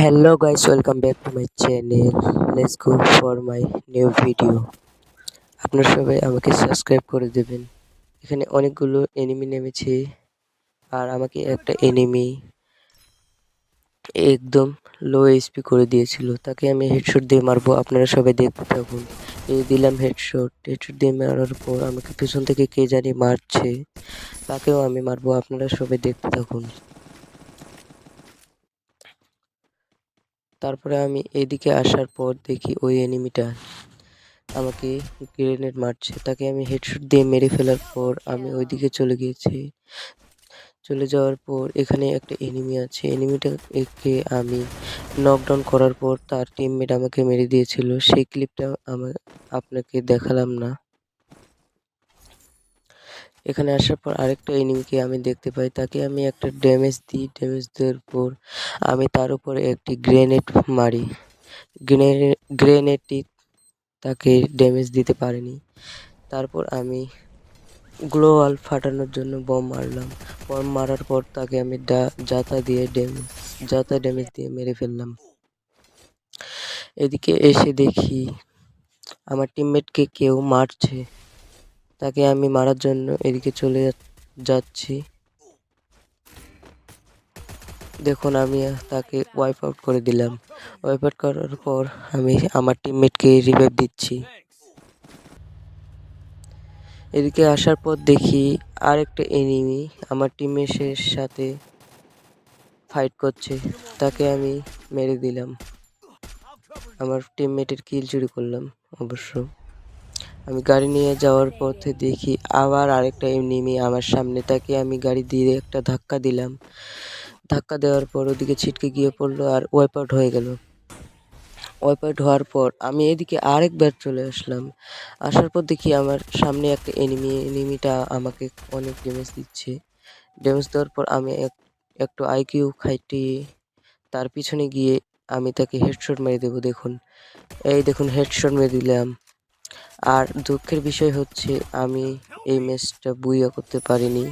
Hello guys, welcome back to my channel. Let's go for my new video. আপনারা সবাই আমাকে subscribe করে দেবেন। এখানে অনেকগুলো এনিমি নেমেছে আর আমাকে একটা এনিমি একদম লো এইচপি করে দিয়েছিল। তাকে আমি হেডশট দিয়ে মারবো, আপনারা সবাই দেখতে থাকুন। এই দিলাম হেডশট দিয়ে মারার পর আমাকে পিছন থেকে কে জানি মারছে, তাকেও আমি মারবো, আপনারা সবাই দেখতে থাকুন। তারপরে আমি এদিকে আসার পর দেখি ওই এনিমিটা আমাকে গ্রেনেড মারছে, তাকে আমি হেডশট দিয়ে মেরে ফেলার পর আমি ওইদিকে চলে গিয়েছি। চলে যাওয়ার পর এখানে একটা এনিমি আছে, এনিমিটাকে আমি নকডাউন করার পর তার টিমমেট আমাকে মেরে দিয়েছিল। সেই ক্লিপটা আপনাকে দেখালাম না। এখানে আসার পর আরেকটা এনিমিকে আমি দেখতে পাই, তাকে আমি একটা ড্যামেজ দিই। ড্যামেজ দেওয়ার পর আমি তার উপরে একটি গ্রেনেড মারি। গ্রেনেডটি তাকে ড্যামেজ দিতে পারেনি। তারপর আমি গ্লোওয়াল ফাটানোর জন্য বম মারলাম। বম মারার পর তাকে আমি জাতা ড্যামেজ দিয়ে মেরে ফেললাম। এদিকে এসে দেখি আমার টিমমেটকে কেউ মারছে, তাকে আমি মারার জন্য এদিকে চলে যাচ্ছি। দেখুন আমি তাকে ওয়াইপ আউট করে দিলাম। ওয়াইপ আউট করার পর আমি আমার টিমমেটকে রিভাইভ দিচ্ছি। এদিকে আসার পর দেখি আরেকটা এনিমি আমার টিমমেটের সাথে ফাইট করছে, তাকে আমি মেরে দিলাম। আমার টিমমেটের কিল চুরি করলাম অবশ্য। আমি গাড়ি নিয়ে যাওয়ার পথে দেখি আবার আরেকটা এনিমি আমার সামনে, তাকে আমি গাড়ি দিয়ে একটা ধাক্কা দিলাম। ধাক্কা দেওয়ার পর ওদিকে ছিটকে গিয়ে পড়লো আর ওয়াইপ আউট হয়ে গেল। ওয়াইপ আউট হওয়ার পর আমি এদিকে আরেকবার চলে আসলাম। আসার পর দেখি আমার সামনে একটা এনিমিটা আমাকে অনেক ড্যামেজ দিচ্ছে। ড্যামেজ দেওয়ার পর আমি একটু আইকিউ খাইটিয়ে তার পিছনে গিয়ে আমি তাকে হেডশট মেরে দেবো। দেখুন হেডশট মেরে দিলাম। আর দুঃখের বিষয় হচ্ছে আমি এই ম্যাচটা বুইয়া করতে পারিনি।